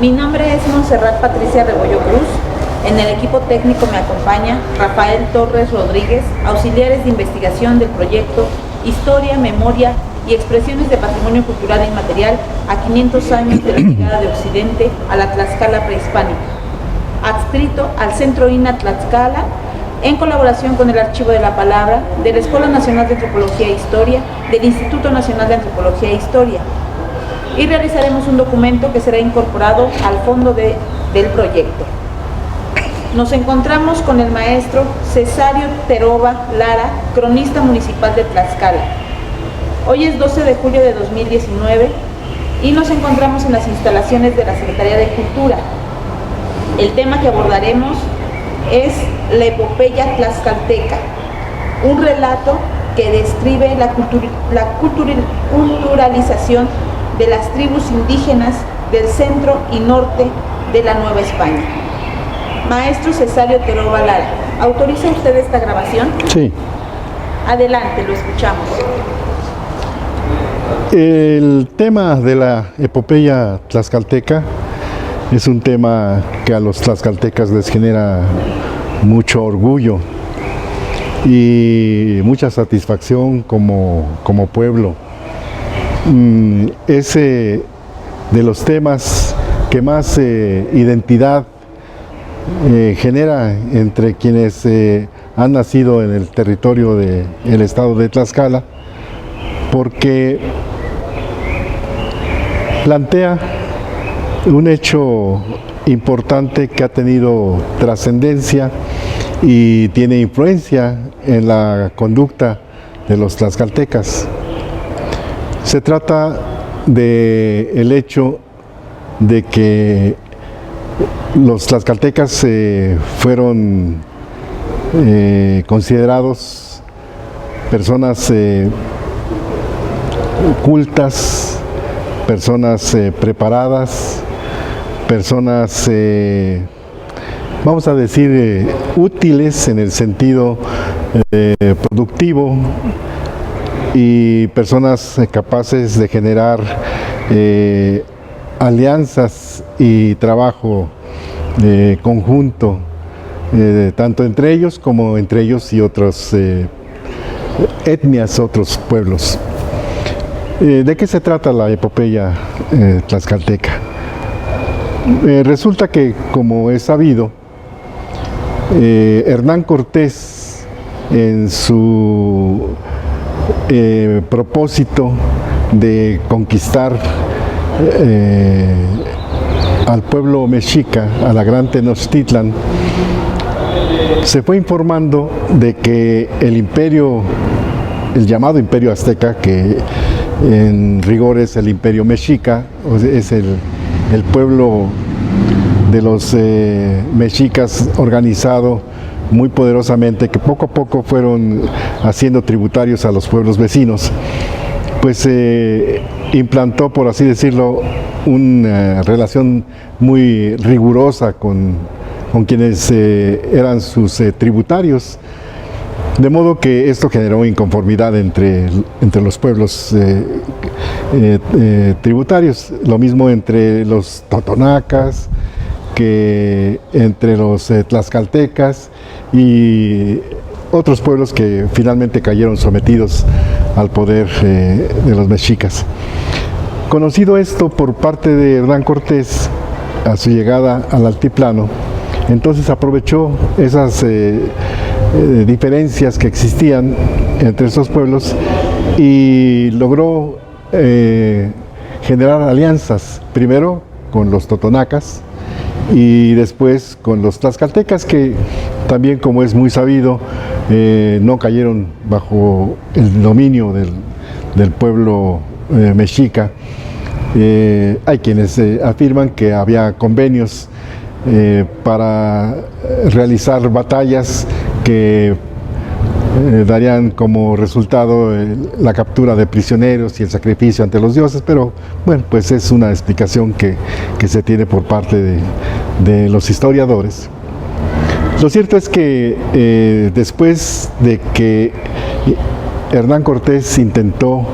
Mi nombre es Montserrat Patricia Rebollo Cruz. En el equipo técnico me acompaña Rafael Torres Rodríguez, auxiliares de investigación del proyecto Historia, Memoria y Expresiones de Patrimonio Cultural e Inmaterial a 500 años de la llegada de Occidente a la Tlaxcala prehispánica, adscrito al Centro INA Tlaxcala, en colaboración con el Archivo de la Palabra, de la Escuela Nacional de Antropología e Historia, del Instituto Nacional de Antropología e Historia, y realizaremos un documento que será incorporado al fondo del proyecto. Nos encontramos con el maestro Cesario Teroba Lara, cronista municipal de Tlaxcala. Hoy es 12 de julio de 2019 y nos encontramos en las instalaciones de la Secretaría de Cultura. El tema que abordaremos es la epopeya tlaxcalteca, un relato que describe la culturalización de las tribus indígenas del centro y norte de la Nueva España. Maestro Cesario Teroba Lara, ¿autoriza usted esta grabación? Sí. Adelante, lo escuchamos. El tema de la epopeya tlaxcalteca es un tema que a los tlaxcaltecas les genera mucho orgullo y mucha satisfacción como pueblo. Es de los temas que más identidad genera entre quienes han nacido en el territorio del estado de Tlaxcala, porque plantea un hecho importante que ha tenido trascendencia y tiene influencia en la conducta de los tlaxcaltecas. Se trata del hecho de que los tlaxcaltecas fueron considerados personas cultas, personas preparadas, personas, vamos a decir, útiles en el sentido productivo, y personas capaces de generar alianzas y trabajo conjunto, tanto entre ellos como entre ellos y otras etnias, otros pueblos. ¿De qué se trata la epopeya tlaxcalteca? Resulta que, como es sabido, Hernán Cortés, en su propósito de conquistar al pueblo mexica, a la gran Tenochtitlan, se fue informando de que el imperio, el llamado imperio azteca, que en rigor es el imperio mexica, es el pueblo de los mexicas organizado muy poderosamente, que poco a poco fueron haciendo tributarios a los pueblos vecinos, pues implantó, por así decirlo, una relación muy rigurosa con quienes eran sus tributarios, de modo que esto generó inconformidad entre los pueblos tributarios, lo mismo entre los totonacas que entre los tlaxcaltecas y otros pueblos que finalmente cayeron sometidos al poder de los mexicas. Conocido esto por parte de Hernán Cortés a su llegada al altiplano, entonces aprovechó esas diferencias que existían entre esos pueblos y logró generar alianzas, primero con los totonacas y después con los tlaxcaltecas, que también, como es muy sabido, no cayeron bajo el dominio del pueblo mexica. Hay quienes afirman que había convenios para realizar batallas que darían como resultado la captura de prisioneros y el sacrificio ante los dioses, pero bueno, pues es una explicación que se tiene por parte de los historiadores. Lo cierto es que después de que Hernán Cortés intentó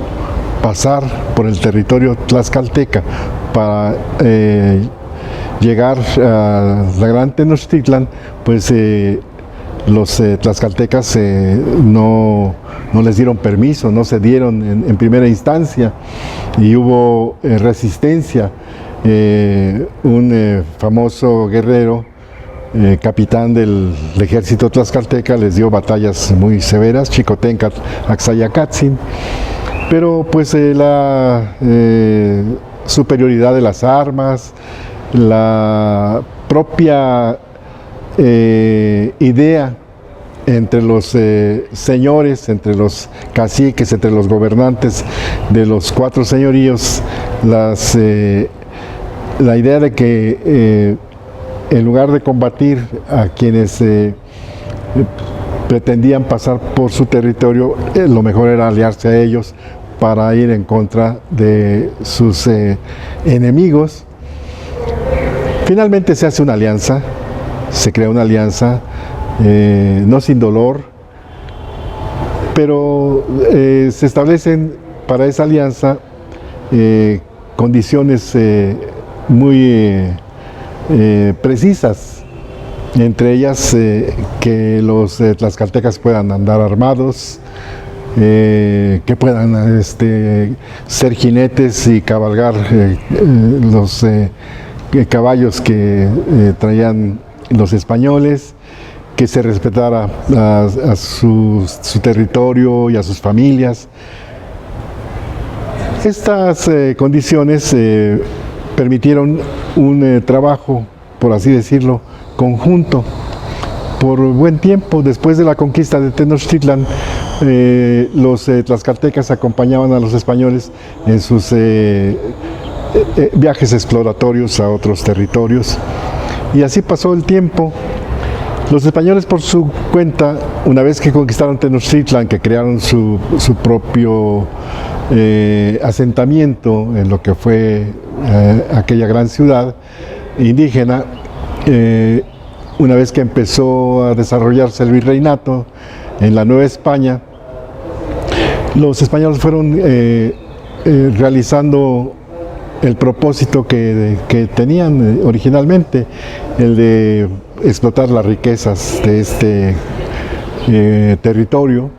pasar por el territorio tlaxcalteca para llegar a la Gran Tenochtitlan, pues los tlaxcaltecas no les dieron permiso, no se dieron en primera instancia, y hubo resistencia. Un famoso guerrero, capitán del ejército tlaxcalteca, les dio batallas muy severas, Xicoténcatl Axayacatzin, pero pues la superioridad de las armas, la propia idea entre los señores, entre los caciques, entre los gobernantes de los 4 señoríos, la idea de que en lugar de combatir a quienes pretendían pasar por su territorio, lo mejor era aliarse a ellos para ir en contra de sus enemigos. Finalmente se hace una alianza, se crea una alianza, no sin dolor, pero se establecen para esa alianza condiciones muy precisas, entre ellas que los tlaxcaltecas puedan andar armados, que puedan ser jinetes y cabalgar los caballos que traían los españoles, que se respetara a su territorio y a sus familias. Estas condiciones permitieron un trabajo, por así decirlo, conjunto. Por buen tiempo, después de la conquista de Tenochtitlan, los tlaxcaltecas acompañaban a los españoles en sus viajes exploratorios a otros territorios. Y así pasó el tiempo. Los españoles, por su cuenta, una vez que conquistaron Tenochtitlan, que crearon su propio asentamiento en lo que fue aquella gran ciudad indígena, una vez que empezó a desarrollarse el virreinato en la Nueva España, los españoles fueron realizando el propósito que tenían originalmente, el de explotar las riquezas de este territorio,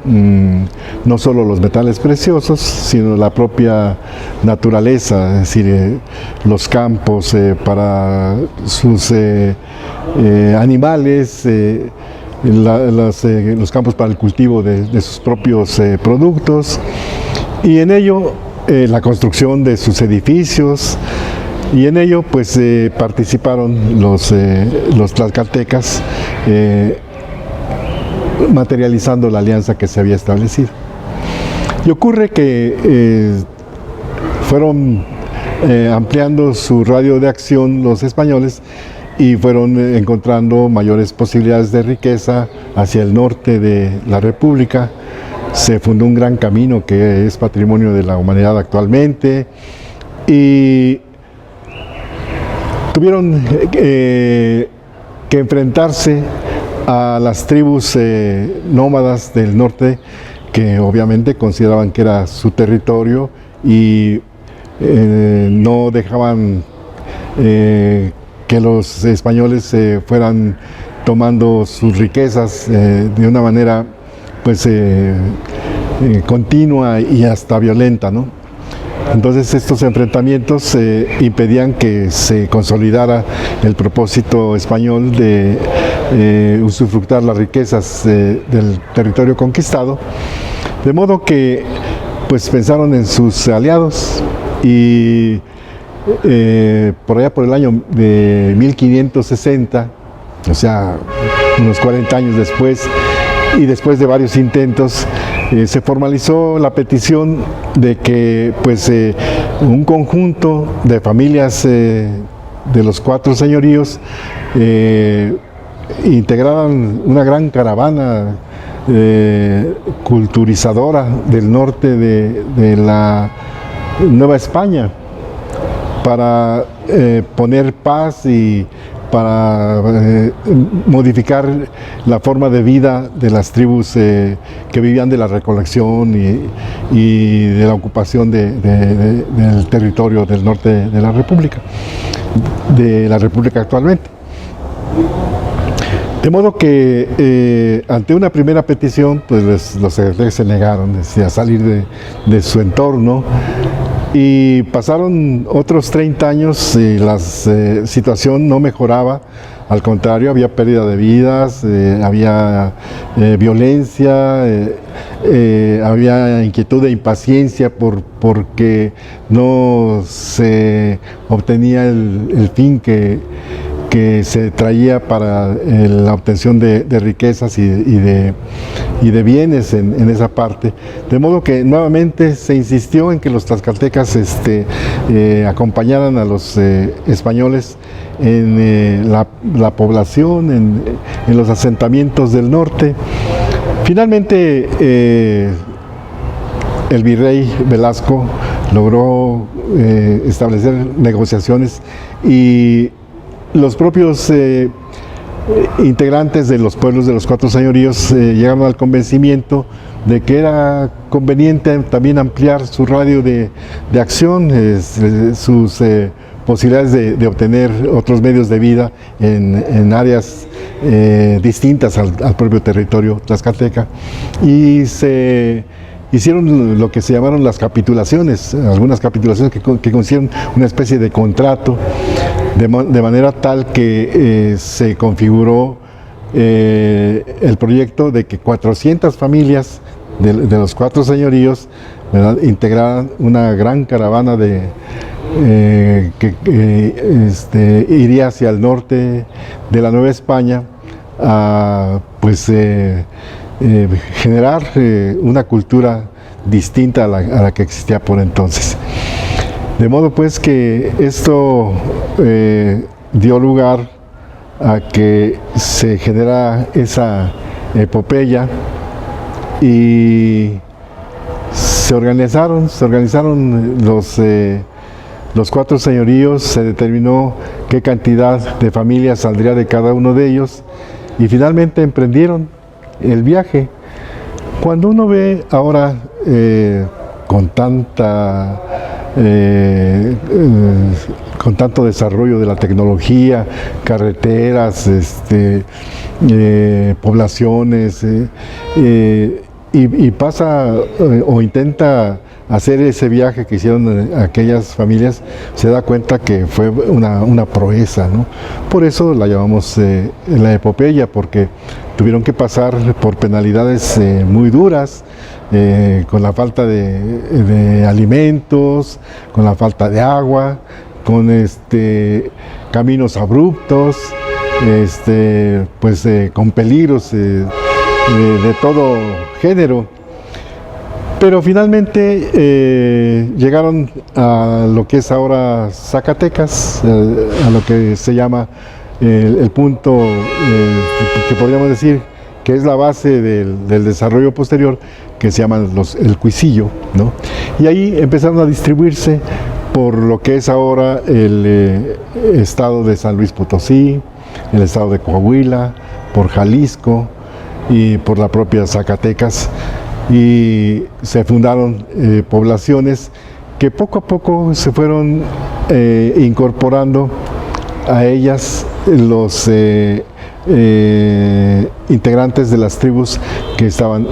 no solo los metales preciosos, sino la propia naturaleza, es decir, los campos para sus animales, los campos para el cultivo de sus propios productos, y en ello la construcción de sus edificios, y en ello pues participaron los tlaxcaltecas, materializando la alianza que se había establecido. Y ocurre que fueron ampliando su radio de acción los españoles y fueron encontrando mayores posibilidades de riqueza hacia el norte de la República. Se fundó un gran camino que es patrimonio de la humanidad actualmente, y tuvieron que enfrentarse a las tribus nómadas del norte, que obviamente consideraban que era su territorio y no dejaban que los españoles fueran tomando sus riquezas de una manera pues continua y hasta violenta, ¿no? Entonces estos enfrentamientos impedían que se consolidara el propósito español de usufructar las riquezas del territorio conquistado, de modo que pues pensaron en sus aliados, y por allá por el año de 1560, o sea, unos 40 años después, y después de varios intentos, se formalizó la petición de que pues un conjunto de familias de los 4 señoríos integraran una gran caravana culturizadora del norte de la Nueva España, para poner paz y para modificar la forma de vida de las tribus que vivían de la recolección y de la ocupación del territorio del norte de la República. de la República actualmente. De modo que ante una primera petición, pues los secretarios se negaron a salir de su entorno, y pasaron otros 30 años y la situación no mejoraba. Al contrario, había pérdida de vidas, había violencia, había inquietud e impaciencia porque no se obtenía el fin que se traía para la obtención de riquezas y de bienes en esa parte. De modo que nuevamente se insistió en que los tlaxcaltecas acompañaran a los españoles en la población, en los asentamientos del norte. Finalmente, el virrey Velasco logró establecer negociaciones, y los propios integrantes de los pueblos de los 4 señoríos llegaron al convencimiento de que era conveniente también ampliar su radio de acción, sus posibilidades de obtener otros medios de vida en áreas distintas al propio territorio tlaxcalteca, y se hicieron lo que se llamaron las capitulaciones, algunas capitulaciones que consiguieron una especie de contrato, de manera tal que se configuró el proyecto de que 400 familias de los 4 señoríos, ¿verdad?, integraran una gran caravana que iría hacia el norte de la Nueva España a generar una cultura distinta a la que existía por entonces. De modo pues que esto dio lugar a que se genera esa epopeya, y se organizaron los 4 señoríos, se determinó qué cantidad de familias saldría de cada uno de ellos, y finalmente emprendieron el viaje. Cuando uno ve ahora con tanto desarrollo de la tecnología, carreteras, poblaciones, y pasa o intenta hacer ese viaje que hicieron aquellas familias, se da cuenta que fue una proeza, ¿no? Por eso la llamamos la epopeya, porque tuvieron que pasar por penalidades muy duras, con la falta de alimentos, con la falta de agua, con caminos abruptos, con peligros de todo género. Pero finalmente llegaron a lo que es ahora Zacatecas, a lo que se llama el punto que podríamos decir que es la base del desarrollo posterior, que se llama el Cuisillo, ¿no? Y ahí empezaron a distribuirse por lo que es ahora el estado de San Luis Potosí, el estado de Coahuila, por Jalisco y por la propia Zacatecas, y se fundaron poblaciones que poco a poco se fueron incorporando a ellas los integrantes de las tribus que estaban,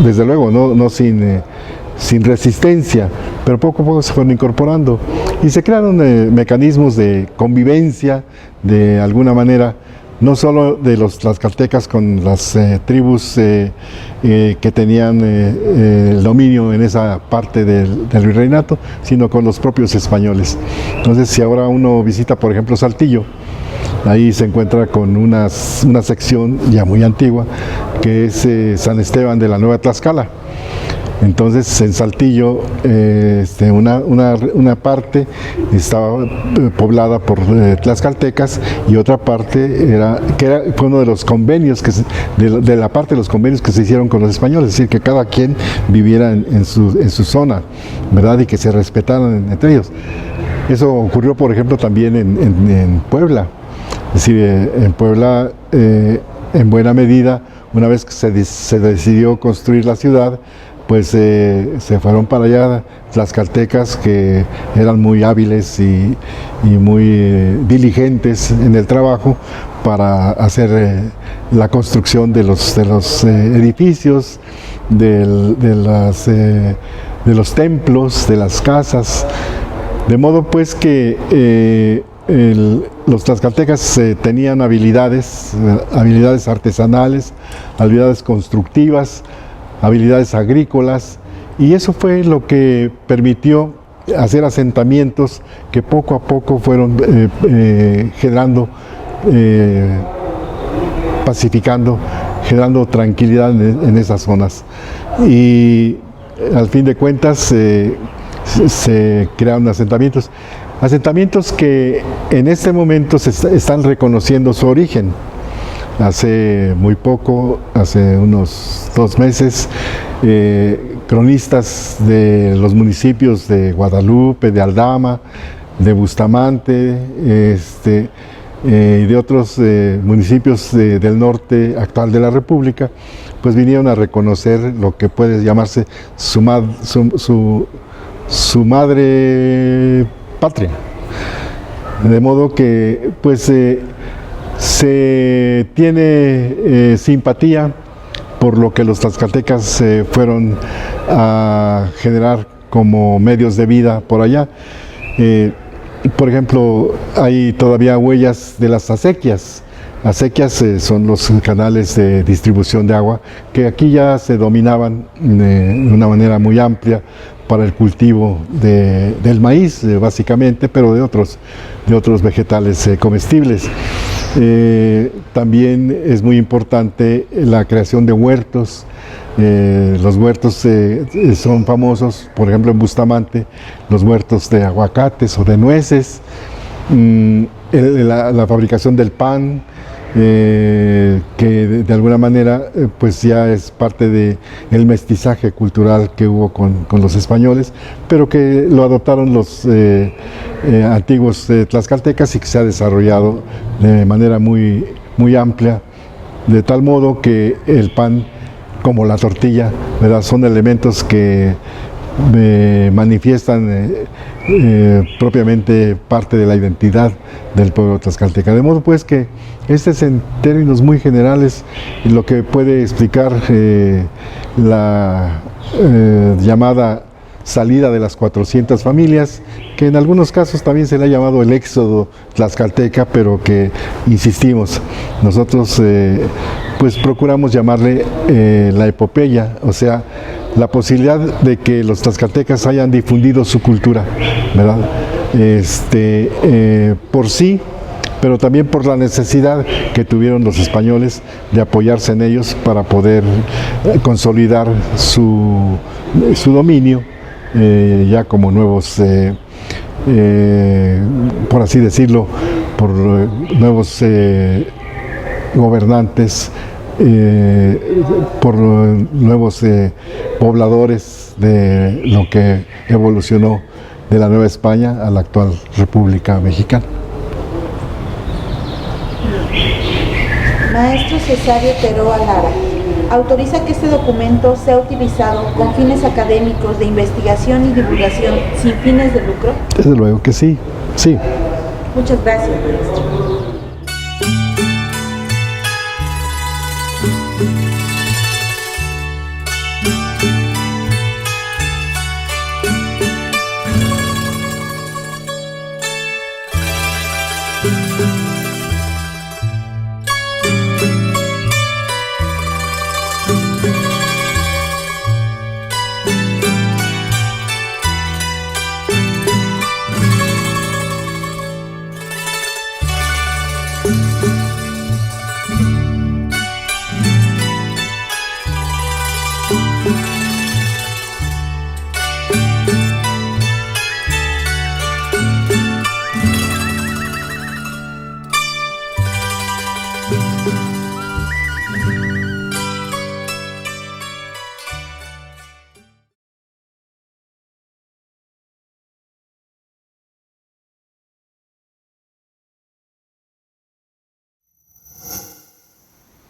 desde luego, no sin resistencia, pero poco a poco se fueron incorporando, y se crearon mecanismos de convivencia de alguna manera, no solo de los tlaxcaltecas con las tribus que tenían el dominio en esa parte del virreinato, sino con los propios españoles. Entonces, si ahora uno visita, por ejemplo, Saltillo, ahí se encuentra con una sección ya muy antigua, que es San Esteban de la Nueva Tlaxcala. Entonces, en Saltillo, una parte estaba poblada por tlaxcaltecas, y otra parte fue uno de los convenios, de la parte de los convenios que se hicieron con los españoles, es decir, que cada quien viviera en su zona, ¿verdad?, y que se respetaran entre ellos. Eso ocurrió, por ejemplo, también en Puebla. Es decir, en Puebla, en buena medida, una vez que se decidió construir la ciudad, pues se fueron para allá tlaxcaltecas que eran muy hábiles y muy diligentes en el trabajo para hacer la construcción de los edificios, de los templos, de las casas, de modo pues que los tlaxcaltecas tenían habilidades artesanales, habilidades constructivas, habilidades agrícolas, y eso fue lo que permitió hacer asentamientos que poco a poco fueron generando, pacificando, generando tranquilidad en esas zonas. Y al fin de cuentas se crearon asentamientos que en este momento se están reconociendo su origen. Hace muy poco, hace unos 2 meses, cronistas de los municipios de Guadalupe, de Aldama, de Bustamante, y de otros municipios del norte actual de la República, pues vinieron a reconocer lo que puede llamarse su madre patria. De modo que pues se tiene simpatía por lo que los tlaxcaltecas fueron a generar como medios de vida por allá. Por ejemplo, hay todavía huellas de las acequias. Acequias son los canales de distribución de agua que aquí ya se dominaban de una manera muy amplia para el cultivo del maíz, básicamente, pero de otros vegetales comestibles. También es muy importante la creación de huertos. Los huertos son famosos, por ejemplo en Bustamante, los huertos de aguacates o de nueces, la fabricación del pan, que de alguna manera pues ya es parte del mestizaje cultural que hubo con los españoles, pero que lo adoptaron los antiguos tlaxcaltecas y que se ha desarrollado de manera muy, muy amplia, de tal modo que el pan como la tortilla, ¿verdad?, son elementos que manifiestan propiamente parte de la identidad del pueblo tlaxcalteca. De modo pues que este es en términos muy generales lo que puede explicar la llamada salida de las 400 familias, que en algunos casos también se le ha llamado el éxodo tlaxcalteca, pero que insistimos, nosotros pues procuramos llamarle la epopeya, o sea, la posibilidad de que los tlaxcaltecas hayan difundido su cultura, ¿verdad? Por sí, pero también por la necesidad que tuvieron los españoles de apoyarse en ellos para poder consolidar su dominio, ya como nuevos, por así decirlo, por nuevos gobernantes, por nuevos pobladores de lo que evolucionó de la Nueva España a la actual República Mexicana. Maestro Cesario Teroa Lara, autoriza que este documento sea utilizado con fines académicos de investigación y divulgación sin fines de lucro. Desde luego que sí, sí. Muchas gracias, maestro.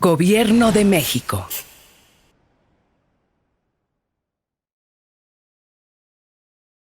Gobierno de México.